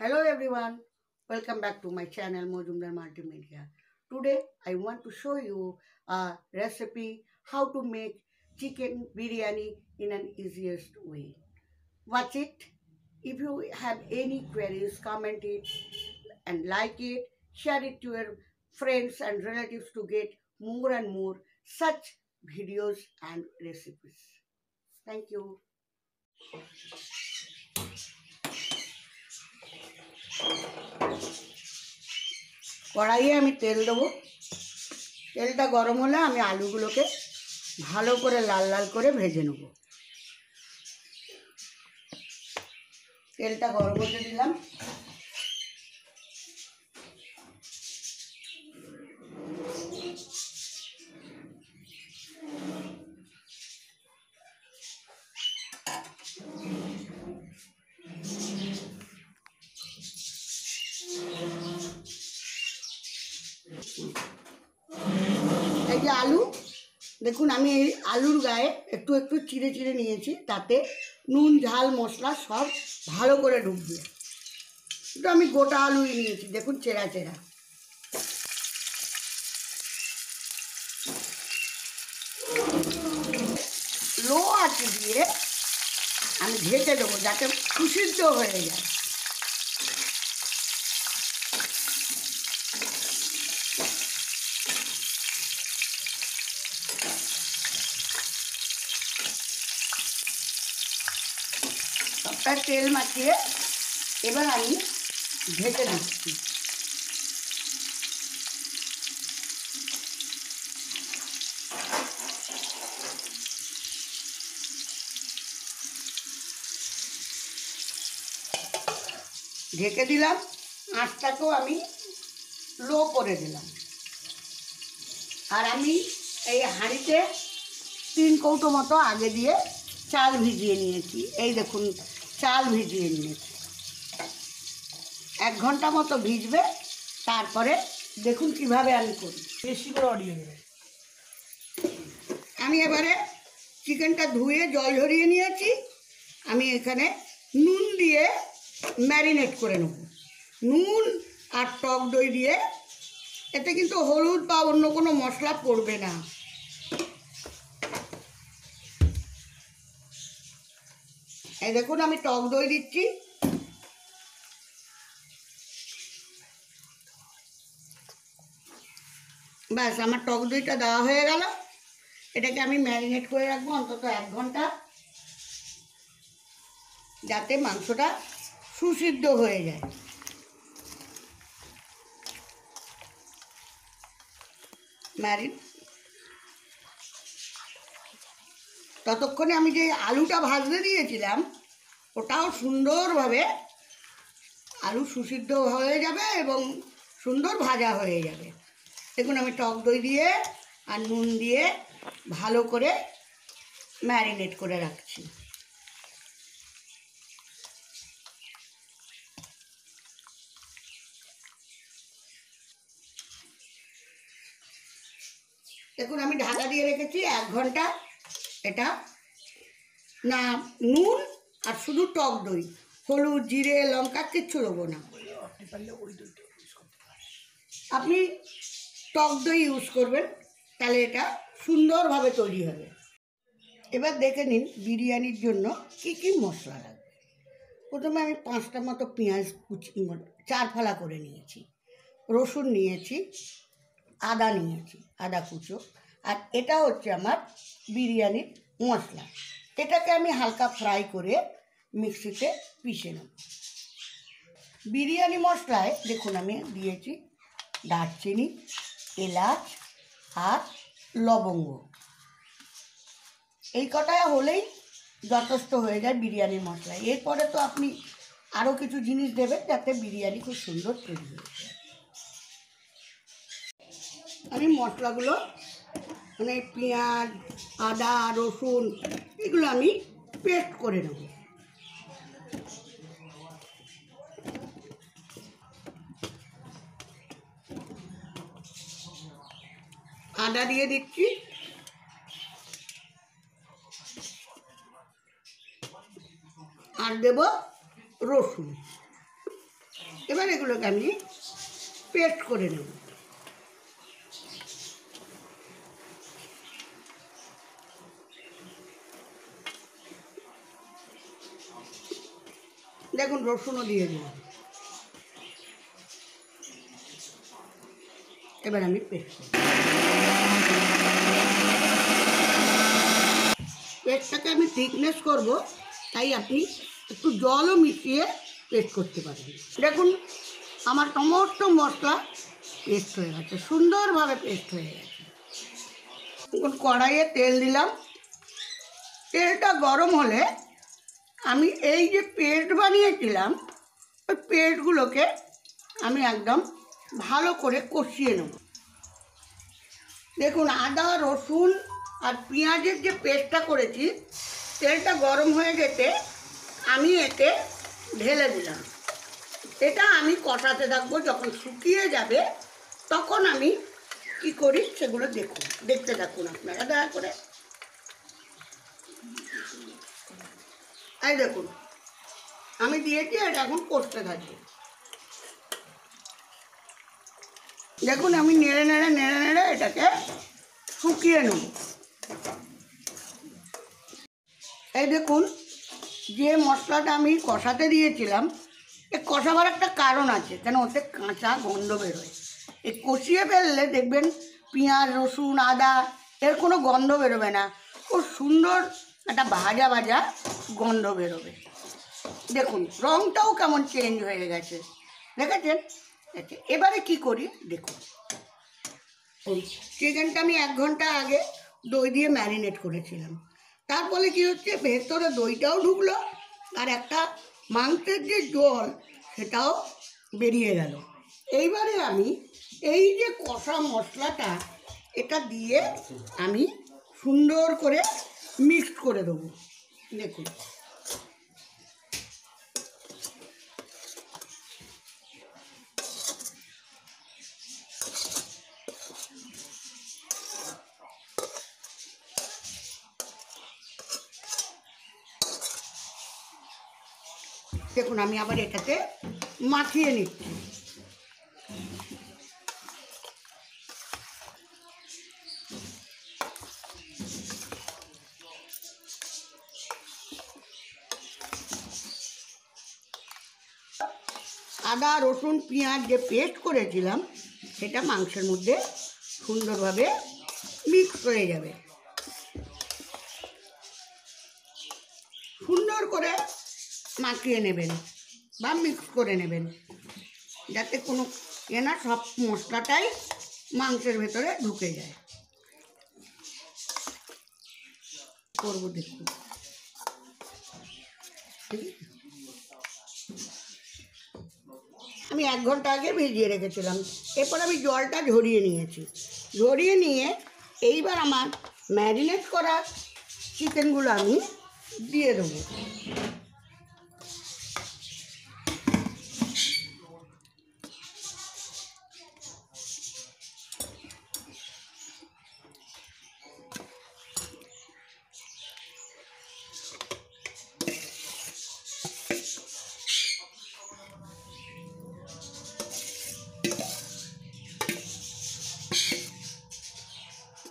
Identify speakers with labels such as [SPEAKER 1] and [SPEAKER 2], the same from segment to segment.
[SPEAKER 1] Hello everyone, welcome back to my channel Mojumdar Multimedia. Today I want to show you a recipe how to make chicken biryani in an easiest way. Watch it. If you have any queries, comment it and like it. Share it to your friends and relatives to get more and more such videos and recipes. Thank you. কড়াইয়ে আমি তেল দেবো। তেলটা গরম হলে আমি আলুগুলোকে ভালো করে লাল লাল করে ভেজে নেব। তেলটা গরম হতে দিলাম। এই যে আলু দেখুন, আমি এই আলুর গায়ে একটু একটু চিড়ে চিড়ে নিয়েছি, তাতে নুন ঝাল মশলা সব ভালো করে ঢুকবে। একটু আমি গোটা আলুই নিয়েছি, দেখুন চেরা চেরা। লো আঁচে দিয়ে আমি ঢেকে দেবো যাতে সুসিদ্ধ হয়ে যায়। সবটা তেল মাখিয়ে এবার আমি ঢেকে দিচ্ছি। ঢেকে দিলাম, আঁচটাকেও আমি লো করে দিলাম। আর আমি এই হাঁড়িতে 3 কৌটো মতো আগে দিয়ে চাল ভিজিয়ে নিয়েছি। এই দেখুন, চাল ভিজিয়ে নিয়েছি। 1 ঘন্টা মতো ভিজবে, তারপরে দেখুন কিভাবে আমি করি।
[SPEAKER 2] বেশি করে অডিও নেবে।
[SPEAKER 1] আমি এবারে চিকেনটা ধুয়ে জল ঝরিয়ে নিয়েছি। আমি এখানে নুন দিয়ে ম্যারিনেট করে নেব। নুন আর টক দই দিয়ে, এতে কিন্তু হলুদ বা অন্য কোনো মশলা পড়বে না। এই দেখুন, আমি টক দই দিচ্ছি। ব্যাস, আমার টক দইটা দেওয়া হয়ে গেল। এটাকে আমি ম্যারিনেট করে রাখবো অন্তত 1 ঘন্টা, যাতে মাংসটা সুসিদ্ধ হয়ে যায়। ততক্ষণে আমি যে আলুটা ভাজতে দিয়েছিলাম, ওটাও সুন্দরভাবে আলু সুসিদ্ধ হয়ে যাবে এবং সুন্দর ভাজা হয়ে যাবে। দেখুন, আমি টক দই দিয়ে আর নুন দিয়ে ভালো করে ম্যারিনেট করে রাখছি। দেখুন, আমি ঢাকা দিয়ে রেখেছি 1 ঘন্টা। এটা না নুন আর শুধু টক দই, হলুদ জিরে লঙ্কা কিচ্ছু দেবো না। আপনি টক দই ইউজ করবেন, তাহলে এটা সুন্দরভাবে তৈরি হবে। এবার দেখে নিন বিরিয়ানির জন্য কি কি মশলা লাগবে। প্রথমে আমি 5টা মতো পেঁয়াজ কুচি 4 ফালা করে নিয়েছি, রসুন নিয়েছি, আদা নিয়েছি, আদা কুচো। আর এটা হচ্ছে আমার বিরিয়ানির মশলা। এটাকে আমি হালকা ফ্রাই করে মিক্সিতে পিষে নেব। বিরিয়ানি মশলায় দেখুন আমি দিয়েছি দারচিনি, এলাচ আর লবঙ্গ। এই কটা হলেই যথেষ্ট হয়ে যায় বিরিয়ানির মশলা। এরপরে তো আপনি আরও কিছু জিনিস দেবেন যাতে বিরিয়ানি খুব সুন্দর তৈরি হয়ে যায়। আমি মশলাগুলো মানে পেঁয়াজ, আদা, রসুন এগুলো আমি পেস্ট করে নেব। আদা দিয়ে দিচ্ছি, আর দেব রসুন। এবার এগুলোকে আমি পেস্ট করে নেব। দেখুন রসুনও দিয়ে দিলাম। এবার আমি পেস্ট করব। পেস্টটাকে আমি থিকনেস করব, তাই আপনি একটু জলও মিশিয়ে পেস্ট করতে পারবেন। দেখুন আমার সমস্ত মশলা পেস্ট হয়ে গেছে, সুন্দরভাবে পেস্ট হয়ে গেছে। এখন কড়াইয়ে তেল দিলাম। তেলটা গরম হলে আমি এই যে পেস্ট বানিয়েছিলাম ওই পেস্টগুলোকে আমি একদম ভালো করে কষিয়ে নেব। দেখুন আদা রসুন আর পেঁয়াজের যে পেস্টটা করেছি, তেলটা গরম হয়ে গেছে, আমি এতে ঢেলে দিলাম। এটা আমি কষাতে থাকবো, যখন শুকিয়ে যাবে তখন আমি কি করি সেগুলো দেখতে থাকুন আপনারা দয়া করে। এই দেখুন আমি দিয়েছি, এটা এখন কষতে থাকি। দেখুন আমি নেড়ে নেড়ে এটাকে শুকিয়ে নেব। এই দেখুন যে মশলাটা আমি কষাতে দিয়েছিলাম, এই কষাবার একটা কারণ আছে, কেন ওতে কাঁচা গন্ধ বেরোয়। এই কষিয়ে ফেললে দেখবেন পেঁয়াজ রসুন আদা এর কোনো গন্ধ বেরোবে না, খুব সুন্দর একটা ভাজা ভাজা গন্ধ বেরোবে। দেখুন রঙটাও কেমন চেঞ্জ হয়ে গেছে, দেখেছেন? এবারে কি করি দেখুন। চিকেনটা আমি 1 ঘন্টা আগে দই দিয়ে ম্যারিনেট করেছিলাম, তার ফলে কী হচ্ছে, ভেতরে দইটাও ঢুকলো আর একটা মাংসের যে জল সেটাও বেরিয়ে গেল। এইবারে আমি এই যে কষা মশলাটা এটা দিয়ে আমি সুন্দর করে মিক্স করে দেবো। দেখুন দেখুন আমি আবার এটাতে মাখিয়ে নিচ্ছি। আদা রসুন পেঁয়াজ যে পেস্ট করেছিলাম সেটা মাংসের মধ্যে সুন্দরভাবে মিক্স হয়ে যাবে। সুন্দর করে মাখিয়ে নেবেন বা মিক্স করে নেবেন, যাতে কোনো না সব মশলাটাই মাংসের ভেতরে ঢুকে যায়। করবো দেখুন, আমি 1 ঘন্টা আগে ভিজিয়ে রেখেছিলাম, এরপর আমি জলটা ঝরিয়ে নিয়েছি। ঝরিয়ে নিয়ে এইবার আমার ম্যারিনেট করা চিকেনগুলো আমি দিয়ে দেবো।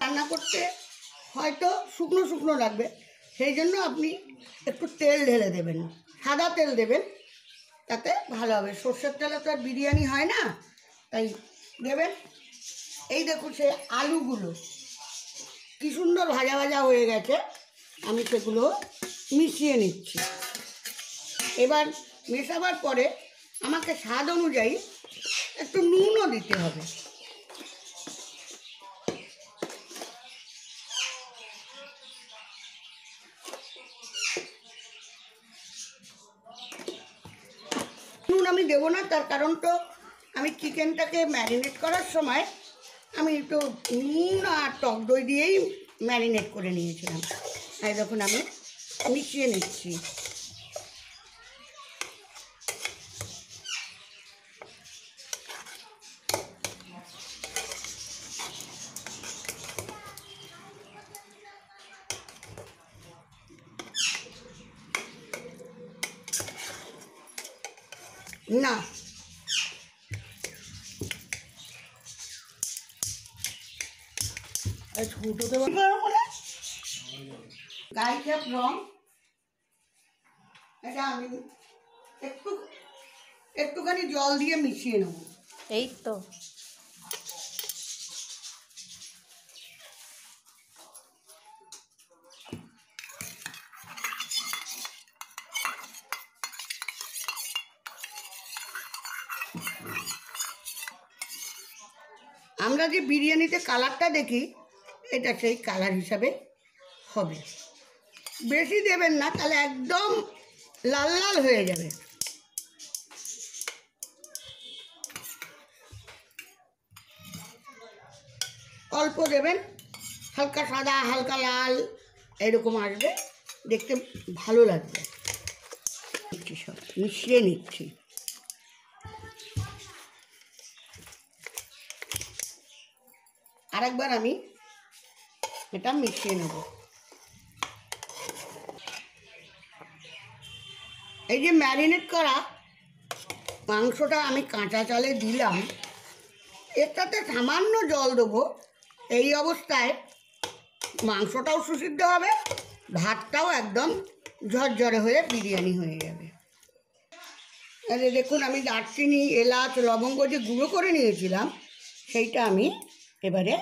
[SPEAKER 1] রান্না করতে হয়তো শুকনো শুকনো লাগবে, সেই জন্য আপনি একটু তেল ঢেলে দেবেন, সাদা তেল দেবেন, তাতে ভালো হবে। সর্ষের তেলে তো আর বিরিয়ানি হয় না, তাই দেবেন। এই দেখুন সে আলুগুলো কি সুন্দর ভাজা ভাজা হয়ে গেছে, আমি সেগুলো মিশিয়ে নিচ্ছি। এবার মেশাবার পরে আমাকে স্বাদ অনুযায়ী একটু নুনও দিতে হবে। নুন আমি দেবো না, তার কারণ তো আমি চিকেনটাকে ম্যারিনেট করার সময় আমি তো নুন আর টক দই দিয়েই ম্যারিনেট করে নিয়েছিলাম। তাই দেখুন আমি মিশিয়ে নিচ্ছি। না ছোটতে গাই ক্যাপ রং, এটা আমি একটুখানি জল দিয়ে মিশিয়ে নেব।
[SPEAKER 2] এই তো
[SPEAKER 1] আমরা যে বিরিয়ানিতে কালারটা দেখি এটা সেই কালার হিসাবে হবে, বেশি দেবেন না তাহলে একদম লাল লাল হয়ে যাবে। অল্প দেবেন, হালকা সাদা হালকা লাল এরকম আসবে, দেখতে ভালো লাগবে। সব মিশিয়ে নিচ্ছি। আরেকবার আমি এটা মিশিয়ে নেব। এই যে ম্যারিনেট করা মাংসটা আমি কাঁচা চালে দিলাম, এটাতে সামান্য জল দেবো। এই অবস্থায় মাংসটাও সুসিদ্ধ হবে, ভাতটাও একদম ঝরঝরে হয়ে বিরিয়ানি হয়ে যাবে। আরে দেখুন, আমি দারচিনি এলাচ লবঙ্গ যে গুঁড়ো করে নিয়েছিলাম সেইটা আমি এবারে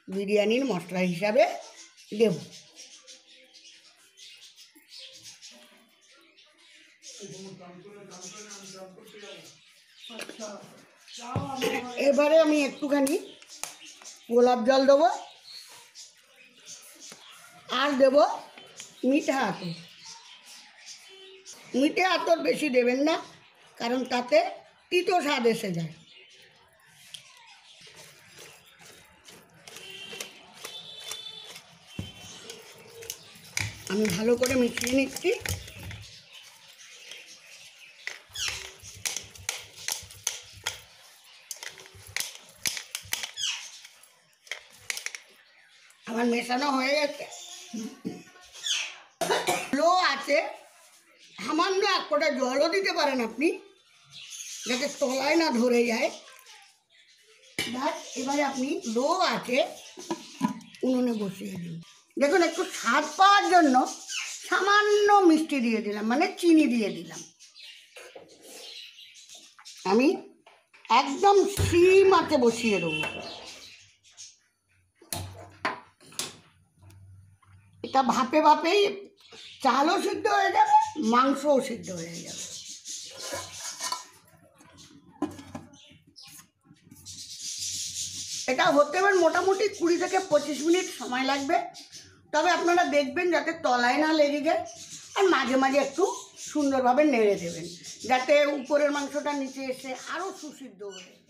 [SPEAKER 1] বিরিয়ানির মশলা হিসাবে দেব। এবারে আমি একটুখানি গোলাপ জল দেবো, আর দেব মিঠা আতর। মিঠে আতর বেশি দেবেন না, কারণ তাতে তিতো স্বাদ এসে যায়। আমি ভালো করে মিশিয়ে নিচ্ছি। আমার মেশানো হয়ে গেছে। লো আছে, সামান্য এক ফোঁটা জলও দিতে পারেন আপনি, যাতে তলায় না ধরে যায়। বাস এবারে আপনি লো আছে উনুনে বসিয়ে দিন। দেখুন, একটু স্বাদ পাওয়ার জন্য সামান্য মিষ্টি দিয়ে দিলাম, মানে চিনি দিয়ে দিলাম। আমি একদম সিম আঁচে বসিয়ে দেবো। এটা ভাপে ভাপেই চালও সিদ্ধ হয়ে যাবে, মাংসও সিদ্ধ হয়ে যাবে। এটা হতে হবে মোটামুটি 20 থেকে 25 মিনিট সময় লাগবে। তবে আপনারা দেখবেন যাতে তলায় না লেগে যায়, আর মাঝে মাঝে একটু সুন্দরভাবে নেড়ে দেবেন, যাতে উপরের মাংসটা নিচে এসে আরও সুসিদ্ধ হয়ে যায়।